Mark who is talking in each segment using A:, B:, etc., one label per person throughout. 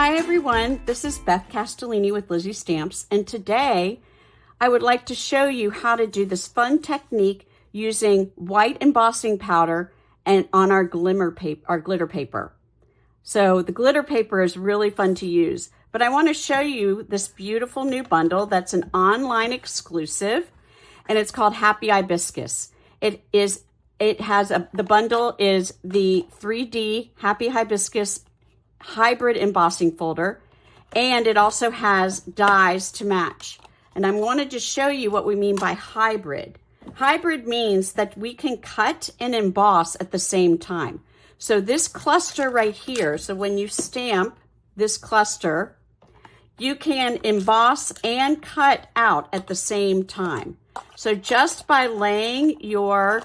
A: Hi everyone, this is Beth Castellini with Lizzie Stamps, and today I would like to show you how to do this fun technique using white embossing powder and on our glitter paper. So the glitter paper is really fun to use, but I want to show you this beautiful new bundle that's an online exclusive, and it's called Happy Hibiscus. The bundle is the 3D Happy Hibiscus hybrid embossing folder, and it also has dies to match. And I wanted to show you what we mean by hybrid. Hybrid means that we can cut and emboss at the same time. So this cluster right here, so when you stamp this cluster, you can emboss and cut out at the same time. So just by laying your,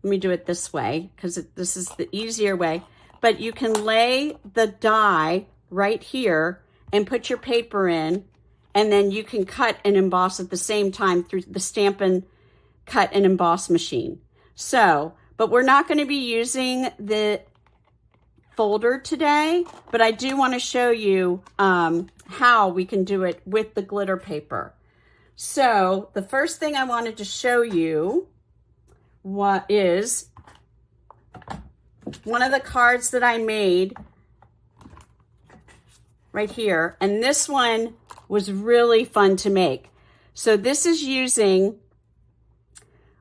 A: let me do it this way because this is the easier way, but you can lay the die right here and put your paper in, and then you can cut and emboss at the same time through the Stampin' Cut and Emboss machine. So, but we're not going to be using the folder today, but I do want to show you how we can do it with the glitter paper. So the first thing I wanted to show you is one of the cards that I made right here, and this one was really fun to make. So this is using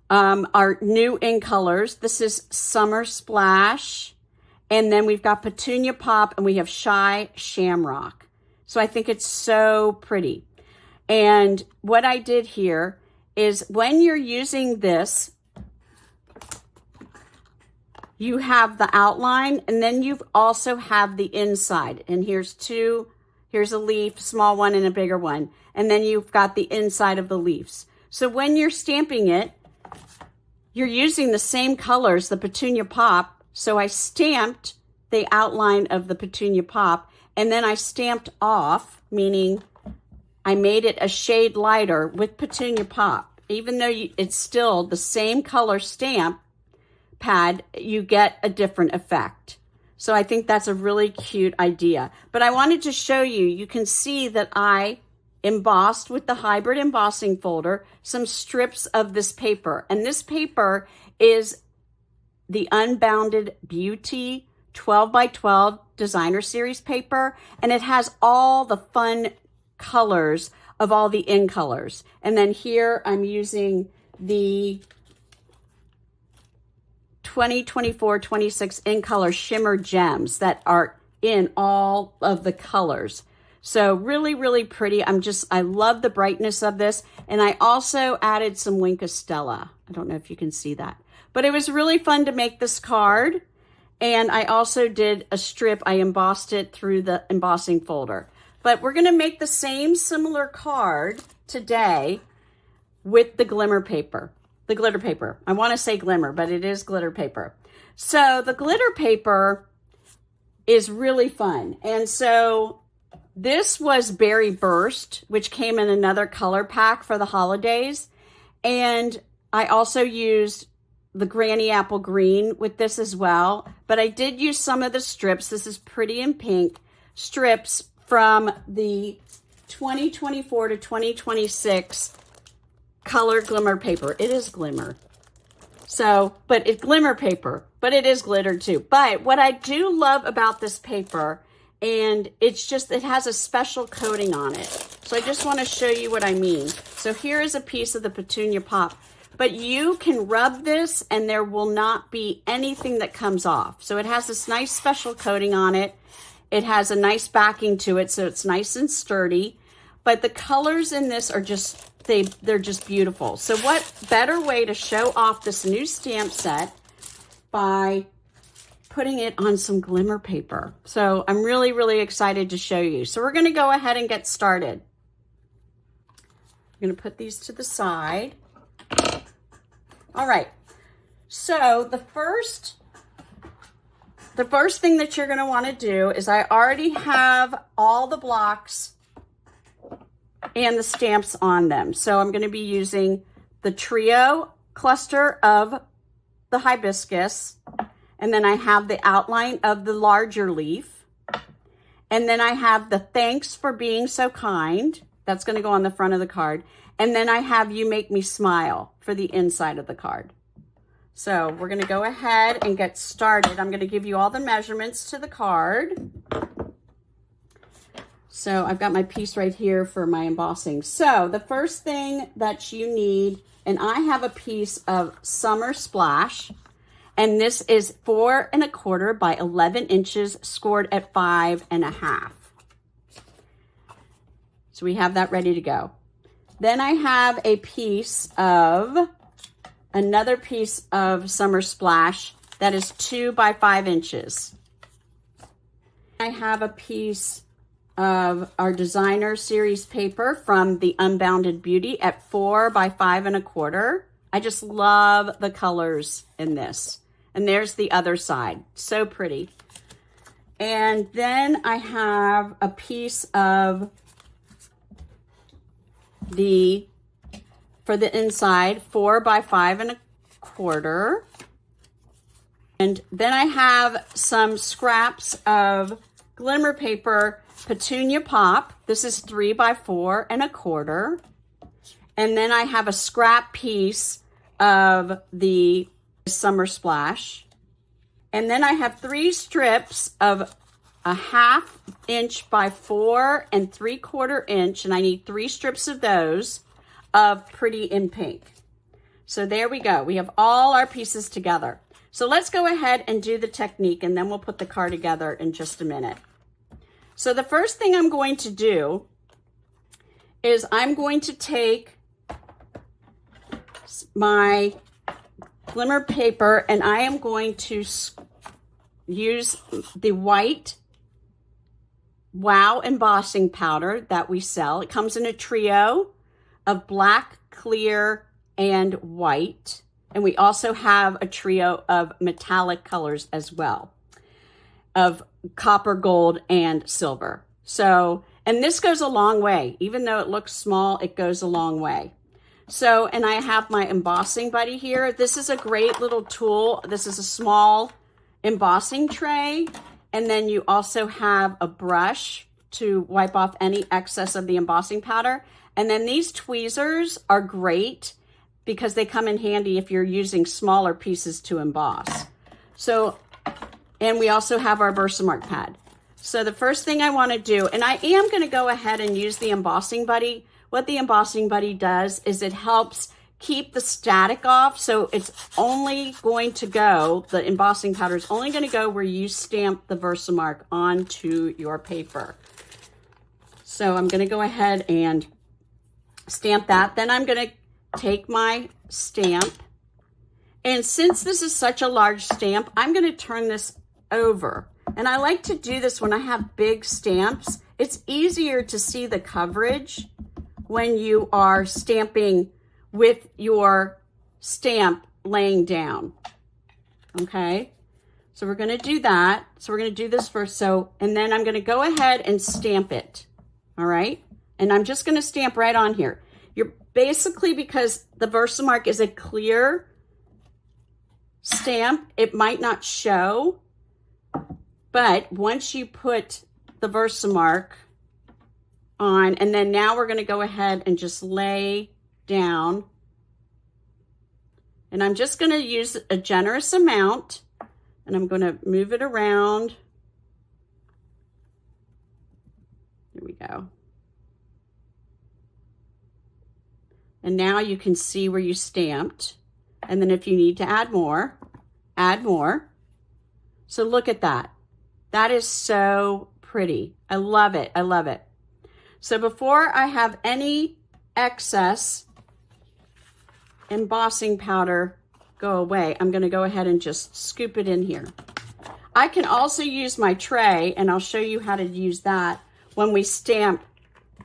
A: our new In Colors. This is Summer Splash, and then we've got Petunia Pop, and we have Shy Shamrock. So I think it's so pretty. And what I did here is when you're using this, you have the outline, and then you also have the inside. And here's a leaf, small one and a bigger one. And then you've got the inside of the leaves. So when you're stamping it, you're using the same colors, the Petunia Pop. So I stamped the outline of the Petunia Pop, and then I stamped off, meaning I made it a shade lighter with Petunia Pop. Even though it's still the same color stamp pad, you get a different effect. So I think that's a really cute idea. But I wanted to show you, you can see that I embossed with the hybrid embossing folder some strips of this paper. And this paper is the Unbounded Beauty 12 by 12 designer series paper. And it has all the fun colors of all the In Colors. And then here I'm using the 2024-26 In Color Shimmer Gems that are in all of the colors. So really, really pretty. I love the brightness of this. And I also added some Wink Stella. I don't know if you can see that. But it was really fun to make this card. And I also did a strip. I embossed it through the embossing folder. But we're going to make the same similar card today with the glitter paper. The glitter paper. I want to say glimmer, but it is glitter paper. So the glitter paper is really fun. And so this was Berry Burst, which came in another color pack for the holidays. And I also used the Granny Apple Green with this as well. But I did use some of the strips. This is Pretty in Pink strips from the 2024 to 2026 color glimmer paper. It is glimmer. So, but it's glimmer paper, but it is glitter too. But what I do love about this paper, and it has a special coating on it. So I just want to show you what I mean. So here is a piece of the Petunia Pop, but you can rub this and there will not be anything that comes off. So it has this nice special coating on it. It has a nice backing to it, so it's nice and sturdy. But the colors in this are just, they're just beautiful. So what better way to show off this new stamp set by putting it on some glimmer paper. So I'm really, really excited to show you. So we're going to go ahead and get started. I'm going to put these to the side. All right. So the first thing that you're going to want to do is I already have all the blocks and the stamps on them. So I'm going to be using the trio cluster of the hibiscus, and then I have the outline of the larger leaf, And then I have the thanks for being so kind. That's going to go on the front of the card. And then I have you make me smile for the inside of the card. So we're going to go ahead and get started. I'm going to give you all the measurements to the card. So I've got my piece right here for my embossing. So the first thing that you need, and I have a piece of Summer Splash, and this is 4 1/4 by 11 inches, scored at 5 1/2. So we have that ready to go. Then I have another piece of Summer Splash that is 2 by 5 inches. I have a piece of our designer series paper from the Unbounded Beauty at 4 by 5 1/4. I just love the colors in this. And there's the other side. So pretty. And then I have a piece of for the inside, 4 by 5 1/4. And then I have some scraps of glimmer paper, Petunia Pop. This is 3 by 4 1/4. And then I have a scrap piece of the Summer Splash. And then I have 3 strips of a 1/2 inch by 4 3/4 inch, and I need 3 strips of those of Pretty in Pink. So there we go. We have all our pieces together. So let's go ahead and do the technique, and then we'll put the card together in just a minute. So the first thing I'm going to do is I'm going to take my glimmer paper, and I am going to use the white Wow embossing powder that we sell. It comes in a trio of black, clear, and white. And we also have a trio of metallic colors as well, of copper, gold, and silver. So, and this goes a long way. Even though it looks small, it goes a long way. So, and I have my embossing buddy here. This is a great little tool. This is a small embossing tray. And then you also have a brush to wipe off any excess of the embossing powder. And then these tweezers are great because they come in handy if you're using smaller pieces to emboss. So, and we also have our Versamark pad. So the first thing I want to do, and I am going to go ahead and use the embossing buddy. What the embossing buddy does is it helps keep the static off. So it's only going to go, the embossing powder is only going to go where you stamp the Versamark onto your paper. So I'm going to go ahead and stamp that. Then I'm going to take my stamp. And since this is such a large stamp, I'm going to turn this over. And I like to do this when I have big stamps. It's easier to see the coverage when you are stamping with your stamp laying down. Okay, so we're going to do that. So we're going to do this first. So, and then I'm going to go ahead and stamp it. All right, and I'm just going to stamp right on here. You're basically, because the Versamark is a clear stamp, it might not show, but once you put the Versamark on, and then now we're going to go ahead and just lay down, and I'm just going to use a generous amount, and I'm going to move it around. Here we go. And now you can see where you stamped, and then if you need to add more, add more. So look at that. That is so pretty. I love it. I love it. So before I have any excess embossing powder go away, I'm going to go ahead and just scoop it in here. I can also use my tray, and I'll show you how to use that when we stamp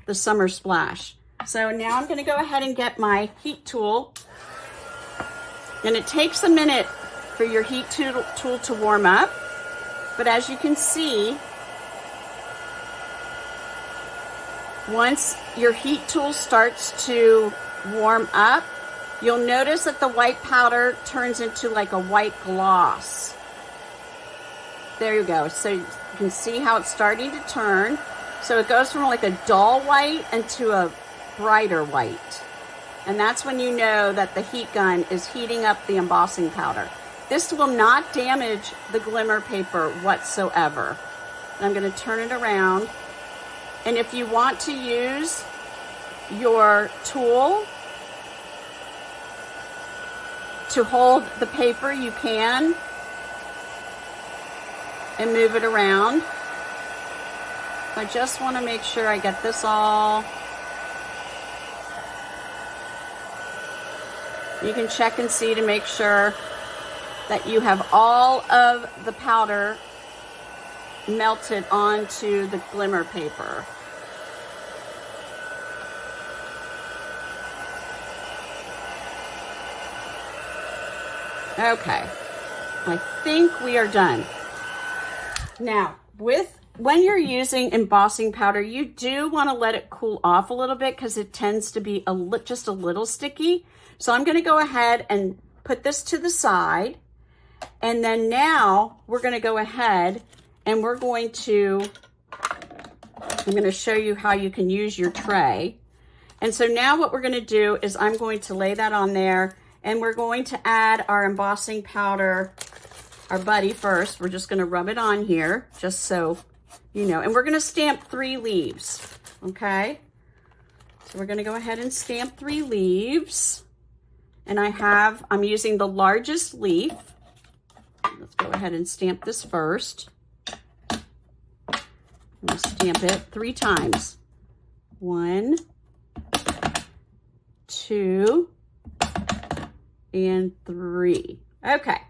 A: the Summer Splash. So now I'm going to go ahead and get my heat tool, and it takes a minute for your heat tool to warm up, but as you can see, once your heat tool starts to warm up, you'll notice that the white powder turns into like a white gloss. There you go. So you can see how it's starting to turn. So it goes from like a dull white into a brighter white. And that's when you know that the heat gun is heating up the embossing powder. This will not damage the glimmer paper whatsoever. And I'm going to turn it around. And if you want to use your tool to hold the paper, you can, and move it around. I just want to make sure I get this all. You can check and see to make sure that you have all of the powder melted onto the glimmer paper. Okay, I think we are done. Now, when you're using embossing powder, you do want to let it cool off a little bit because it tends to be just a little sticky. So I'm going to go ahead and put this to the side. And then now we're going to go ahead and I'm going to show you how you can use your tray. And so now what we're going to do is I'm going to lay that on there, and we're going to add our embossing powder, our buddy first. We're just going to rub it on here just so you know. And we're going to stamp 3 leaves, okay? So we're going to go ahead and stamp 3 leaves. And I'm using the largest leaf. Let's go ahead and stamp this first. I'm going to stamp it 3 times. 1, 2, and 3. Okay.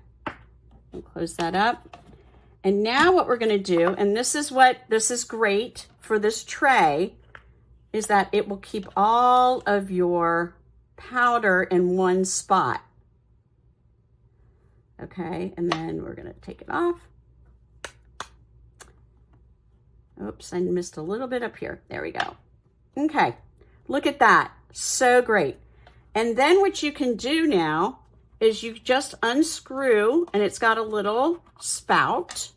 A: I'll close that up. And now what we're going to do, and this is great for this tray, is that it will keep all of your powder in one spot. Okay, and then we're going to take it off. Oops, I missed a little bit up here. There we go. Okay, look at that. So great. And then what you can do now is you just unscrew, and it's got a little spout.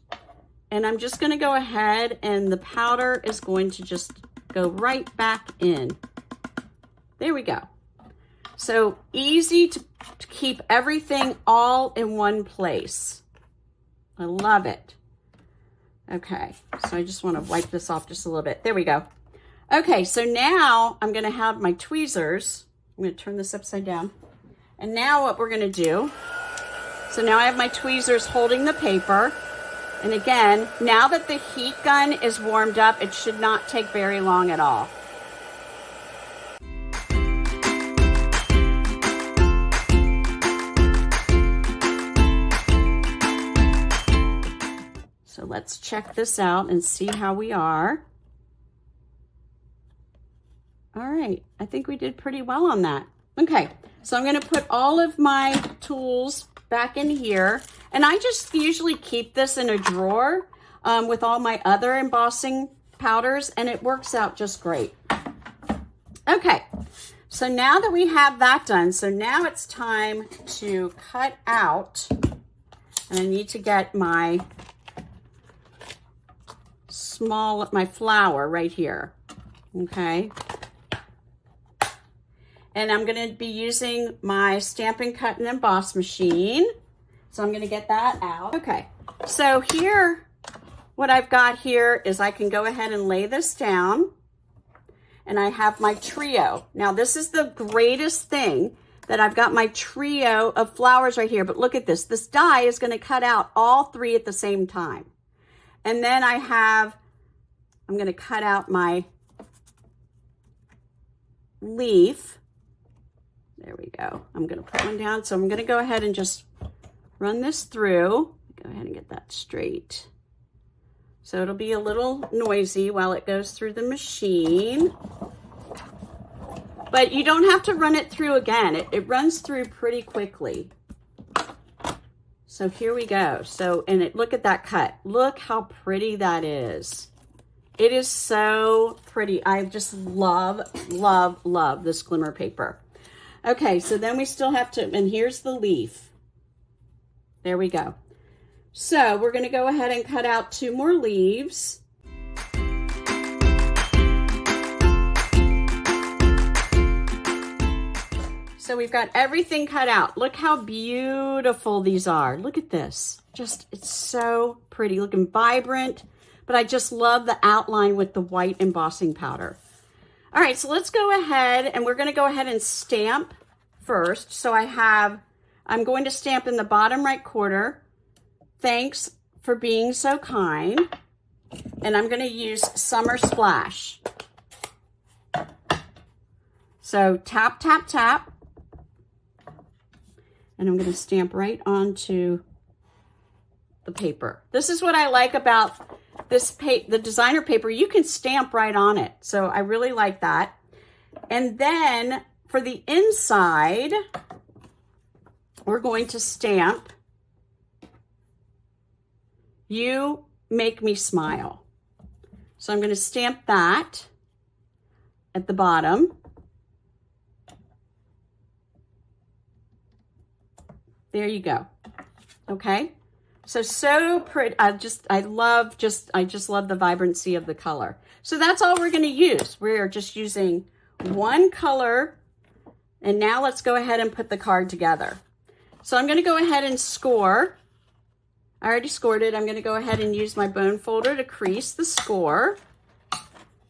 A: And I'm just going to go ahead, and the powder is going to just go right back in. There we go. So easy to keep everything all in one place. I love it. Okay, so I just want to wipe this off just a little bit. There we go. Okay, so now I'm going to have my tweezers. I'm going to turn this upside down. And now what we're going to do, so now I have my tweezers holding the paper. And again, now that the heat gun is warmed up, it should not take very long at all. So let's check this out and see how we are. All right, I think we did pretty well on that. Okay, so I'm gonna put all of my tools back in here, and I just usually keep this in a drawer with all my other embossing powders, and it works out just great. Okay, so now that we have that done, so now it's time to cut out, and I need to get my flower right here, okay? And I'm going to be using my Stampin' Cut and Emboss machine. So I'm going to get that out. Okay, so here, what I've got here is I can go ahead and lay this down. And I have my trio. Now this is the greatest thing, that I've got my trio of flowers right here. But look at this. This die is going to cut out all 3 at the same time. And then I'm going to cut out my leaf. There we go. I'm going to put one down. So I'm going to go ahead and just run this through. Go ahead and get that straight. So it'll be a little noisy while it goes through the machine. But you don't have to run it through again. It runs through pretty quickly. So here we go. So, and look at that cut. Look how pretty that is. It is so pretty. I just love, love, love this glimmer paper. Okay, so then we still have to, and here's the leaf. There we go. So we're going to go ahead and cut out 2 more leaves. So we've got everything cut out. Look how beautiful these are. Look at this. Just, it's so pretty, looking vibrant, but I just love the outline with the white embossing powder. All right, so let's go ahead and we're gonna go ahead and stamp first. So I'm going to stamp in the bottom right corner, thanks for being so kind. And I'm gonna use Summer Splash. So tap, tap, tap. And I'm gonna stamp right onto the paper. This is what I like about this the designer paper. You can stamp right on it. So I really like that. And then for the inside, we're going to stamp You Make Me Smile. So I'm going to stamp that at the bottom. There you go. Okay. So pretty. I just love the vibrancy of the color. So that's all we're going to use. We're just using one color. And now let's go ahead and put the card together. So I'm going to go ahead and score. I already scored it. I'm going to go ahead and use my bone folder to crease the score.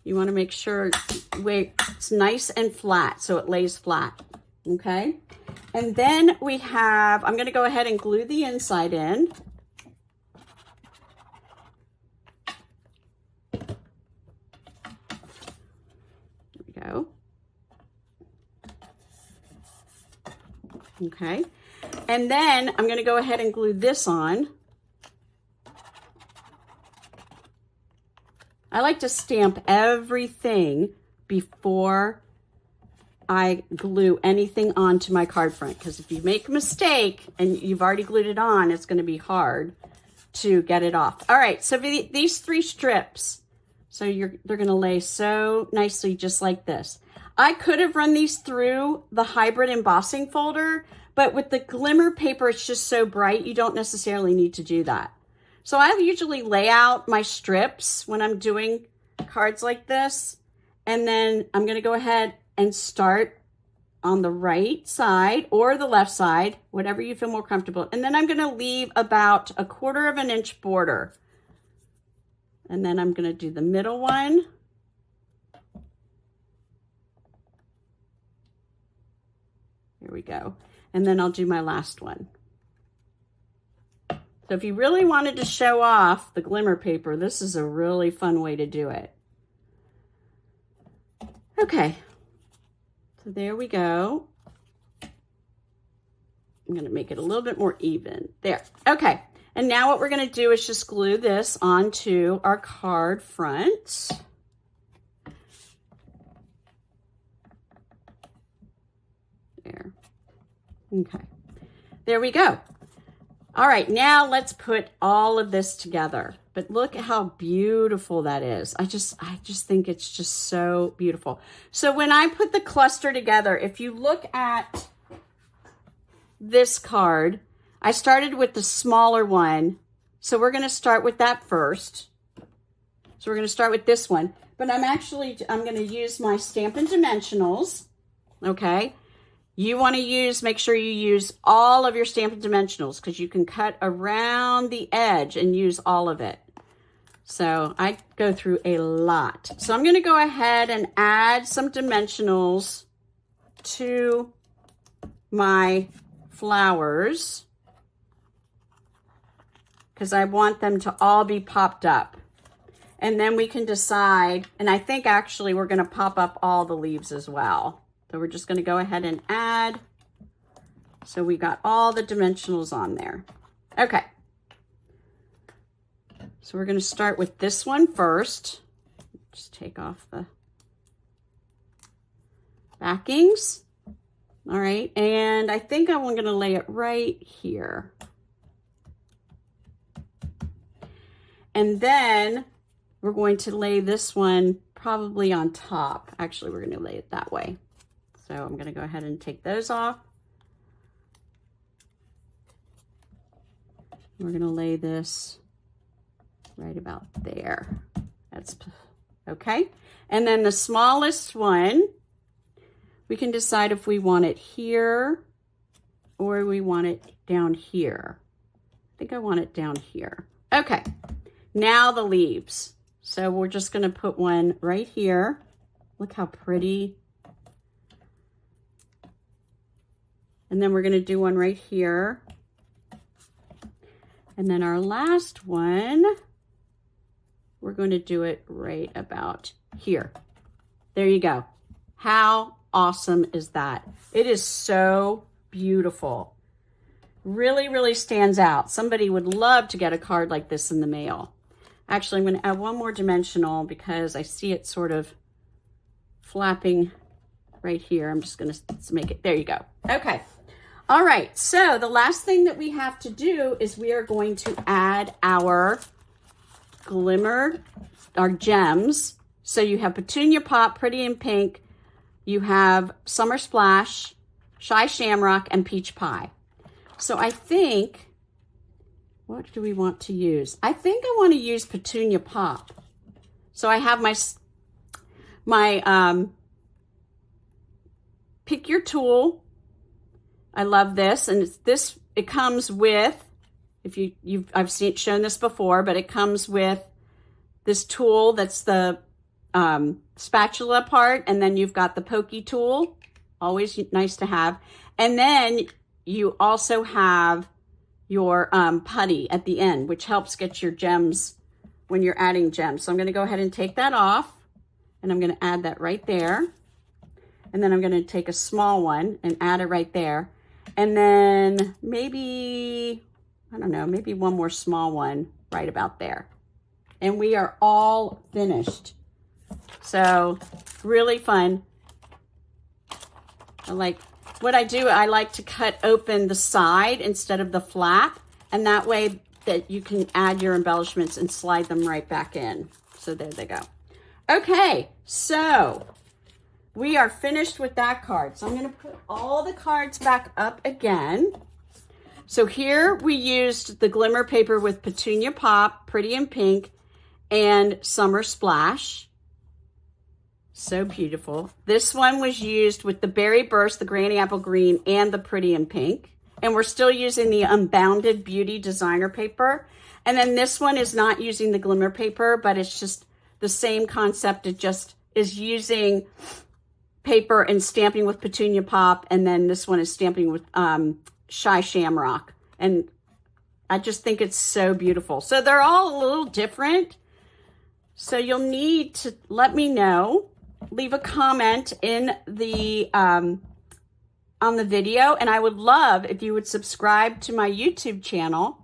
A: You want to make sure it's nice and flat so it lays flat. Okay. And then I'm going to go ahead and glue the inside in. There we go. Okay. And then I'm going to go ahead and glue this on. I like to stamp everything before I glue anything onto my card front, because if you make a mistake and you've already glued it on, it's going to be hard to get it off. All right, so these 3 strips, so they're going to lay so nicely just like this. I could have run these through the hybrid embossing folder, but with the glimmer paper, it's just so bright, you don't necessarily need to do that. So I usually lay out my strips when I'm doing cards like this, and then I'm going to go ahead and start on the right side or the left side, whatever you feel more comfortable. And then I'm going to leave about 1/4 inch border. And then I'm going to do the middle one. Here we go. And then I'll do my last one. So if you really wanted to show off the glimmer paper, this is a really fun way to do it. Okay. So there we go. I'm going to make it a little bit more even. There. Okay. And now what we're going to do is just glue this onto our card front. There. Okay. There we go. All right. Now let's put all of this together. But look at how beautiful that is. I just think it's just so beautiful. So when I put the cluster together, if you look at this card, I started with the smaller one. So we're going to start with that first. So we're going to start with this one. But I'm going to use my Stampin' Dimensionals. Okay. You want to make sure you use all of your Stampin' Dimensionals, because you can cut around the edge and use all of it. So I go through a lot. So I'm going to go ahead and add some dimensionals to my flowers, because I want them to all be popped up. And then we can decide, and I think actually we're going to pop up all the leaves as well. So we're just going to go ahead and add. So we got all the dimensionals on there. Okay. So we're going to start with this one first. Just take off the backings. All right. And I think I'm going to lay it right here. And then we're going to lay this one probably on top. Actually, we're going to lay it that way. So I'm going to go ahead and take those off. We're going to lay this right about there. That's okay. And then the smallest one, we can decide if we want it here or we want it down here. I think I want it down here. Okay, now the leaves. So we're just going to put one right here. Look how pretty. And then we're going to do one right here. And then our last one, we're going to do it right about here. There you go. How awesome is that? It is so beautiful. Really, really stands out. Somebody would love to get a card like this in the mail. Actually, I'm going to add one more dimensional because I see it sort of flapping right here. I'm just going to make it. There you go. Okay. All right. So the last thing that we have to do is we are going to add our glimmer, our gems. So you have Petunia Pop, Pretty in Pink. You have Summer Splash, Shy Shamrock, and Peach Pie. So I think, what do we want to use? I think I want to use Petunia Pop. So I have my pick your tool. I love this, and it comes with, I've shown this before, but it comes with this tool that's the spatula part, and then you've got the pokey tool, always nice to have. And then you also have your putty at the end, which helps get your gems when you're adding gems. So I'm going to go ahead and take that off, and I'm going to add that right there. And then I'm going to take a small one and add it right there. And then maybe, I don't know, maybe one more small one right about there. And we are all finished. So really fun. I like to cut open the side instead of the flap, and that way that you can add your embellishments and slide them right back in. So there they go. Okay, so we are finished with that card. So I'm going to put all the cards back up again. So here we used the glimmer paper with Petunia Pop, Pretty in Pink, and Summer Splash. So beautiful. This one was used with the Berry Burst, the Granny Apple Green, and the Pretty in Pink. And we're still using the Unbounded Beauty designer paper. And then this one is not using the glimmer paper, but it's just the same concept. It just is using paper and stamping with Petunia Pop, and then this one is stamping with Shy Shamrock. And I just think it's so beautiful. So they're all a little different. So you'll need to let me know. Leave a comment in the on the video, and I would love if you would subscribe to my YouTube channel,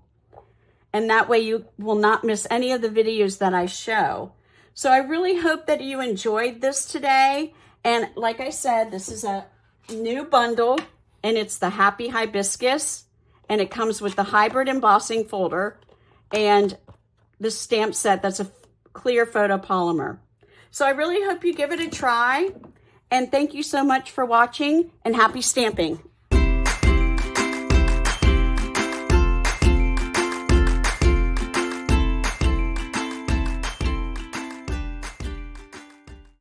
A: and that way you will not miss any of the videos that I show. So I really hope that you enjoyed this today. And like I said, this is a new bundle, and it's the Happy Hibiscus, and it comes with the hybrid embossing folder and the stamp set that's a clear photopolymer. So I really hope you give it a try, and thank you so much for watching, and happy stamping.